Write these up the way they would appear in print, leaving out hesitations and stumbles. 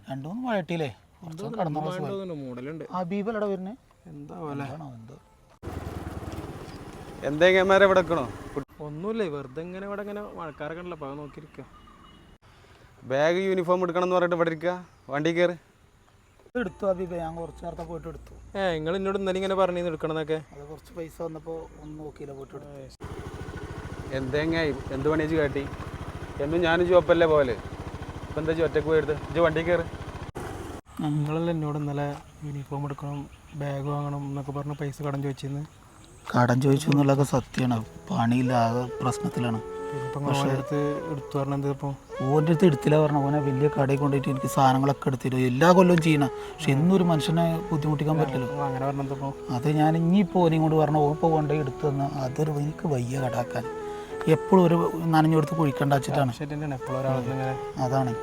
രണ്ടു മൂന്ന് മഴട്ടില്ലേ ഹബീബല്ലടാ വരുന്നത് എന്തെങ്കിലും ഇവിടെ വെക്കണോ? ഒന്നുമില്ല, വെറുതെ ഇങ്ങനെ ഇവിടെ ഇങ്ങനെ മഴക്കാരൊക്കെ ഉണ്ടല്ലോ, അപ്പോൾ നോക്കിയിരിക്കുക. ബാഗ് യൂണിഫോം എടുക്കണം എന്ന് പറഞ്ഞിട്ട് ഇവിടെ ഇരിക്കുക. വണ്ടി കയറി എടുത്തു ഹബീബേ, ഞാൻ കുറച്ച് നേരത്തെ പോയിട്ട് എടുത്തു. നിങ്ങൾ എന്നോട് ഇന്നലെ ഇങ്ങനെ പറഞ്ഞു എടുക്കണം എന്നൊക്കെ. അത് കുറച്ച് പൈസ വന്നപ്പോൾ ഒന്നും നോക്കിയില്ല, പോയിട്ട് എടുത്തു. എന്തെങ്ങായി എന്ത് പണിച്ച് കാട്ടി? എന്നും ഞാനും ജോപ്പല്ലേ പോലെ. ഇപ്പം എന്താ ഒറ്റക്ക് പോയെടുത്ത് ഇജ്ജ് വണ്ടി കയറി. നിങ്ങളല്ല എന്നോട് ഇന്നലെ യൂണിഫോം എടുക്കണം, ബാഗ് വാങ്ങണം എന്നൊക്കെ പറഞ്ഞ് പൈസ കടം ചോദിച്ചിരുന്നു. കടം ചോദിച്ചു എന്നുള്ളതൊക്കെ സത്യമാണ്. പണിയില്ല, ആകെ പ്രശ്നത്തിലാണ്. പക്ഷേ എടുത്തു പറഞ്ഞത് ഇപ്പോൾ ഓൻ്റെ അടുത്ത് എടുത്തില്ല പറഞ്ഞു. ഓനെ വലിയ കടയിൽ കൊണ്ടുപോയിട്ട് എനിക്ക് സാധനങ്ങളൊക്കെ എടുത്തിരും. എല്ലാ കൊല്ലവും ചെയ്യണം, പക്ഷെ എന്നൊരു മനുഷ്യനെ ബുദ്ധിമുട്ടിക്കാൻ പറ്റില്ലല്ലോ. അങ്ങനെ പറഞ്ഞപ്പോൾ അത് ഞാൻ ഇനിയിപ്പോൾ ഓനെയും കൊണ്ട് പറഞ്ഞു, ഓപ്പോൾ കൊണ്ടുപോയി എടുത്തു തന്നാൽ അതൊരു എനിക്ക് വയ്യ കടാക്കാൻ. എപ്പോഴും ഒരു നനഞ്ഞെടുത്ത് കുഴിക്കേണ്ട വെച്ചിട്ടാണ്. അതാണ്,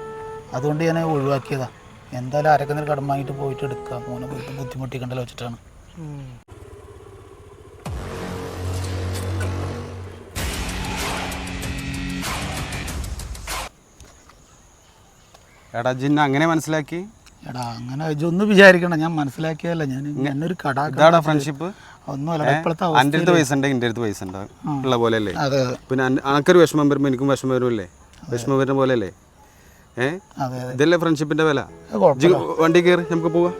അതുകൊണ്ട് ഞാൻ ഒഴിവാക്കിയതാണ്. എന്തായാലും ആരൊക്കെ കടം വാങ്ങിയിട്ട് പോയിട്ട് എടുക്കുക, മോനെ പോയിട്ട് ബുദ്ധിമുട്ടിക്കണ്ടല്ലോ വെച്ചിട്ടാണ്. എടാ ജിന്ന അങ്ങനെ മനസ്സിലാക്കി? എടാ അങ്ങനെ ഇതൊന്നും വിചാരിക്കണം, ഞാൻ മനസ്സിലാക്കിയതല്ല. ഞാൻ എന്നൊരു ഇതാടാ ഫ്രണ്ട്ഷിപ്പ്. ഒന്നുമല്ല, ഇപ്പോഴത്തെ എൻ്റെ അടുത്ത് പൈസ ഉണ്ട്, എൻ്റെ അടുത്ത് പൈസ ഉണ്ട് ഉള്ള പോലെ അല്ലേ? അതെ. പിന്നെ അനക്കൊരു വിഷമം വരുമ്പോൾ എനിക്കും വിഷമം വരുമല്ലേ? വിഷമം വരുന്ന പോലെ അല്ലേ? ഇതല്ലേ ഫ്രണ്ട്ഷിപ്പിന്റെ വില? വണ്ടി കയറി നമുക്ക് പോവാം.